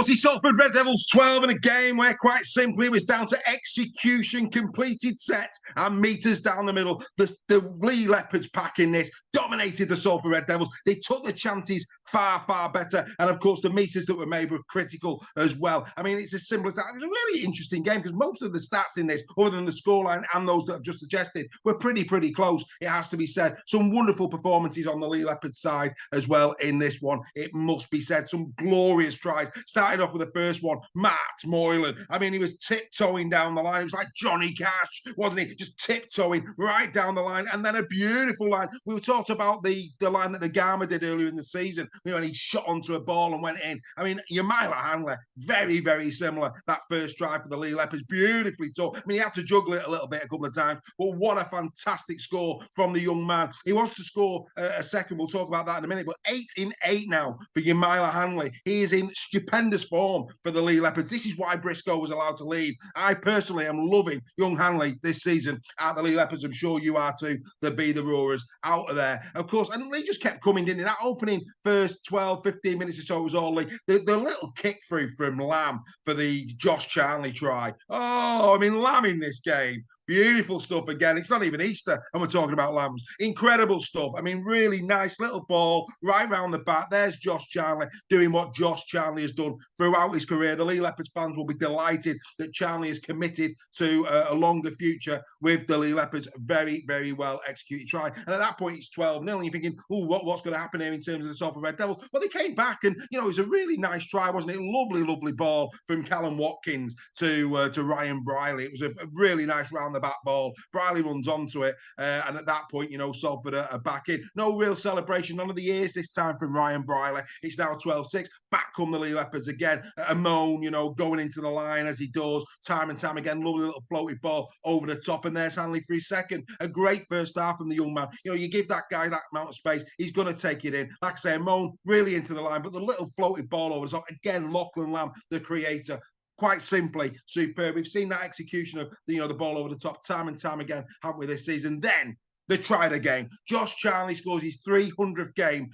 40 Salford Red Devils 12 in a game where quite simply it was down to execution, completed sets and meters down the middle. The Leigh Leopards pack in this dominated the Salford Red Devils. They took the chances far, far better. And of course, the meters that were made were critical as well. I mean, it's as simple as that. It was a really interesting game because most of the stats in this, other than the scoreline and those that I've just suggested, were pretty close, it has to be said. Some wonderful performances on the Leigh Leopards side as well in this one. It must be said. Some glorious tries. Started off with the first one, Matt Moylan. I mean, he was tiptoeing down the line. It was like Johnny Cash, wasn't he? Just tiptoeing right down the line. And then a beautiful line. We were talking about the line that the Garma did earlier in the season, and he shot onto a ball and went in. I mean, Yamila Handler, very similar. That first try for the Leigh Leopards, beautifully taught. I mean, he had to juggle it a little bit a couple of times, but what a fantastic score from the young man. He wants to score a second. We'll talk about that in a minute, but 8 in 8 now for Yamila Handley. He is in stupendous form for the Leigh Leopards. This is why Briscoe was allowed to leave. I personally am loving young Handley this season at the Leigh Leopards. I'm sure you are too. The Be the Roarers out of there. Of course, and Leigh just kept coming in that opening first 12, 15 minutes or so. It was all Leigh. The little kick through from Lamb for the Josh Charnley try. Oh, I mean, Lamb in this game. Beautiful stuff again. It's not even Easter and we're talking about lambs. Incredible stuff. I mean, really nice little ball right round the back. There's Josh Charnley doing what Josh Charnley has done throughout his career. The Leigh Leopards fans will be delighted that Charnley is committed to a longer future with the Leigh Leopards. Very well executed try. And at that point, it's 12-0. And you're thinking, oh, what's going to happen here in terms of the Salford Red Devils? Well, they came back and, it was a really nice try, wasn't it? Lovely ball from Callum Watkins to Ryan Briley. It was a really nice round the back ball. Briley runs onto it, and at that point, Salford are back in. No real celebration, none of the years this time from Ryan Briley. It's now 12-6. Back come the Leigh Leopards again. A moan, going into the line as he does, time and time again. Lovely little floated ball over the top, and there's Handley for his second. A great first half from the young man. You give that guy that amount of space, he's going to take it in. Like I say, moan really into the line, but the little floated ball over the top. Again, Lachlan Lamb, the creator. Quite simply superb. We've seen that execution of the ball over the top time and time again, haven't we, this season? Then they tried again. Josh Charnley scores his 300th game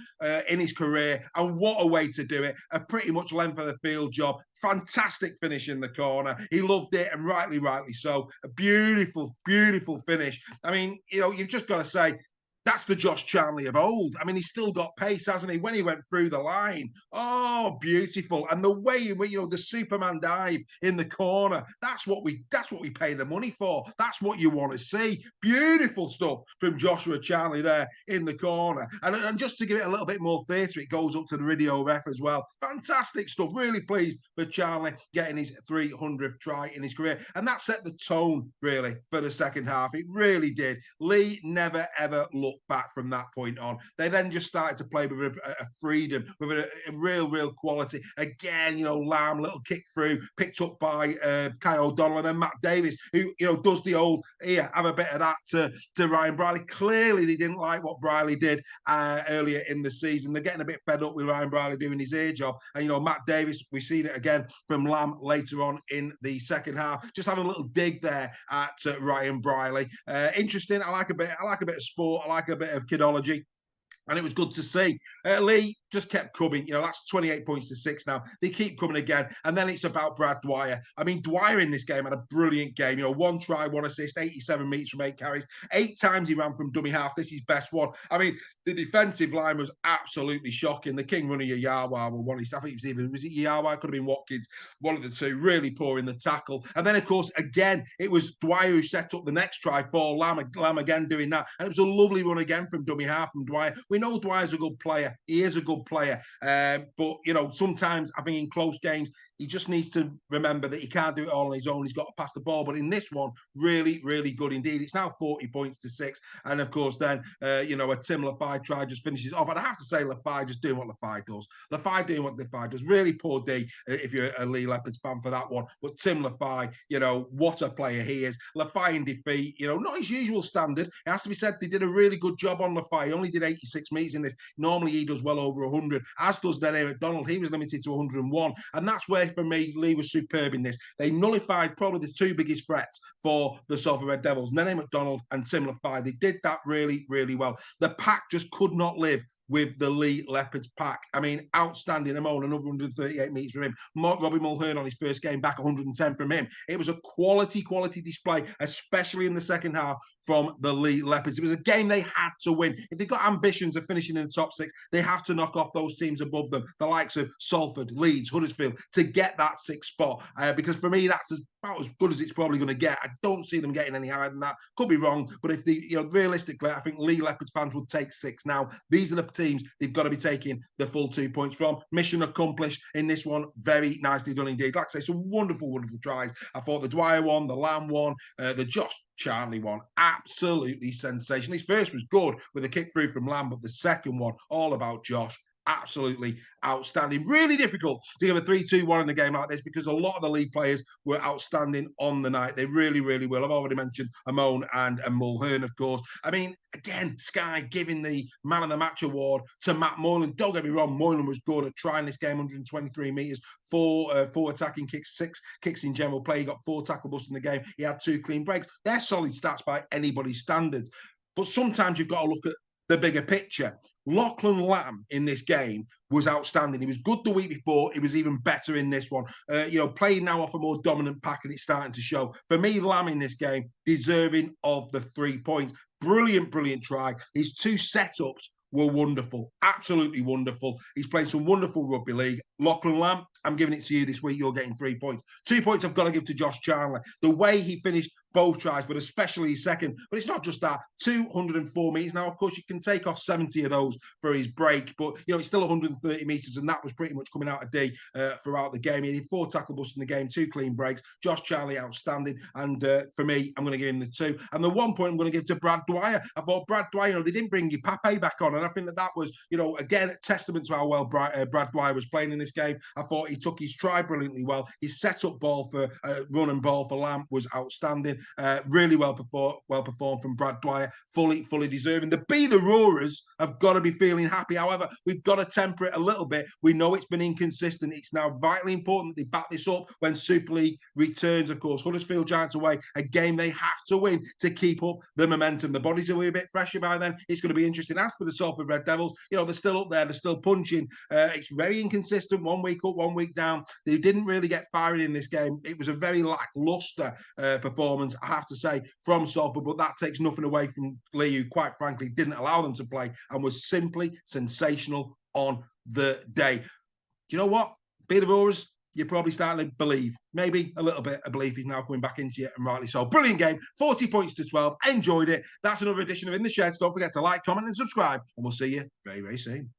in his career, and what a way to do it. A pretty much length of the field job. Fantastic finish in the corner. He loved it, and rightly so. A beautiful finish. I mean, you've just got to say, that's the Josh Charnley of old. I mean, he's still got pace, hasn't he? When he went through the line, oh, beautiful! And the way in which the Superman dive in the corner. That's what we pay the money for. That's what you want to see. Beautiful stuff from Joshua Charnley there in the corner. And just to give it a little bit more theatre, it goes up to the radio ref as well. Fantastic stuff. Really pleased for Charnley getting his 300th try in his career, and that set the tone really for the second half. It really did. Leigh never ever looked back from that point on. They then just started to play with a freedom, with a real quality. Again, Lamb, little kick through, picked up by Kai O'Donnell, and then Matt Davis, who, does the old, have a bit of that to Ryan Briley. Clearly, they didn't like what Briley did earlier in the season. They're getting a bit fed up with Ryan Briley doing his ear job. And, Matt Davis, we've seen it again from Lamb later on in the second half. Just having a little dig there at Ryan Briley. Interesting. I like a bit of sport. I like a bit of kidology. And it was good to see. Leigh just kept coming. That's 28 points to 6 now. They keep coming again. And then it's about Brad Dwyer. I mean, Dwyer in this game had a brilliant game. 1 try, 1 assist, 87 metres from 8 carries. 8 times he ran from dummy half. This is his best one. I mean, the defensive line was absolutely shocking. The King runner, Yawa, were one. I think was it Yawa? Could have been Watkins. One of the two. Really poor in the tackle. And then, of course, again, it was Dwyer who set up the next try for Lamb again doing that. And it was a lovely run again from dummy half from Dwyer. We know Dwyer's a good player. He is a good player. But, sometimes I think in close games, he just needs to remember that he can't do it all on his own. He's got to pass the ball. But in this one, really good indeed. It's now 40 points to 6. And of course, then, a Tim Lafai try just finishes off. And I have to say, Lafai just doing what Lafai does. Lafai doing what Lafai does. Really poor D if you're a Leigh Leopards fan for that one. But Tim Lafai, what a player he is. Lafai in defeat, not his usual standard. It has to be said, they did a really good job on Lafai. He only did 86 metres in this. Normally, he does well over 100, as does Nene McDonald. He was limited to 101. And that's where, for me, Leigh was superb in this. They nullified probably the 2 biggest threats for the Salford Red Devils, Nene McDonald and Tim Lafai. They did that really well. The pack just could not live with the Leigh Leopards pack. I mean, outstanding. Amon, another 138 metres from him. Robbie Mulhern on his first game back, 110 from him. It was a quality display, especially in the second half from the Leigh Leopards. It was a game they had to win. If they've got ambitions of finishing in the top six, they have to knock off those teams above them, the likes of Salford, Leeds, Huddersfield, to get that sixth spot. Because for me, that's about as good as it's probably going to get. I don't see them getting any higher than that. Could be wrong, but if they, realistically, I think Leigh Leopards fans would take 6 now. These are the teams they've got to be taking the full 2 points from. Mission accomplished in this one. Very nicely done indeed. Like I say, some wonderful tries. I thought the Dwyer one, the Lamb one, the Josh Charlie one, absolutely sensational. His first was good with a kick through from Lamb, but the second one, all about Josh, absolutely outstanding. Really difficult to give a 3-2-1 in a game like this because a lot of the Leigh players were outstanding on the night. They really, really will. I've already mentioned Amon and Mulhern, of course. I mean, again, Sky giving the Man of the Match award to Matt Moylan. Don't get me wrong, Moylan was good at trying this game, 123 metres, four attacking kicks, 6 kicks in general play. He got 4 tackle busts in the game. He had 2 clean breaks. They're solid stats by anybody's standards. But sometimes you've got to look at the bigger picture. Lachlan Lamb in this game was outstanding. He was good the week before. He was even better in this one. Playing now off a more dominant pack, and it's starting to show. For me, Lamb in this game, deserving of the 3 points. Brilliant try. His 2 setups were wonderful. Absolutely wonderful. He's played some wonderful rugby league. Lachlan Lamb, I'm giving it to you this week. You're getting 3 points. 2 points I've got to give to Josh Chandler. The way he finished both tries, but especially his second. But it's not just that. 204 metres. Now, of course, you can take off 70 of those for his break, but, it's still 130 metres, and that was pretty much coming out of D throughout the game. He had 4 tackle busts in the game, 2 clean breaks. Josh Charlie, outstanding. And for me, I'm going to give him the 2. And the 1 point I'm going to give to Brad Dwyer. I thought Brad Dwyer, they didn't bring your Pape back on, and I think that was, again, a testament to how well Brad Dwyer was playing in this game. I thought he took his try brilliantly well. His set-up ball for run and ball for Lamb was outstanding. Really well performed from Brad Dwyer. Fully deserving. The Roarers have got to be feeling happy. However, we've got to temper it a little bit. We know it's been inconsistent. It's now vitally important that they back this up when Super League returns, of course. Huddersfield Giants away, a game they have to win to keep up the momentum. The bodies will be a bit fresher by then. It's going to be interesting. As for the Salford Red Devils, they're still up there. They're still punching. It's very inconsistent. 1 week up, 1 week down. They didn't really get firing in this game. It was a very lackluster performance, I have to say, from Salford, but that takes nothing away from Leigh, who quite frankly didn't allow them to play and was simply sensational on the day. Do you know what? Be the Roarers, you're probably starting to believe, maybe a little bit of belief is now coming back into you, and rightly so. Brilliant game, 40 points to 12. Enjoyed it. That's another edition of In the Sheds. Don't forget to like, comment, and subscribe, and we'll see you very, very soon.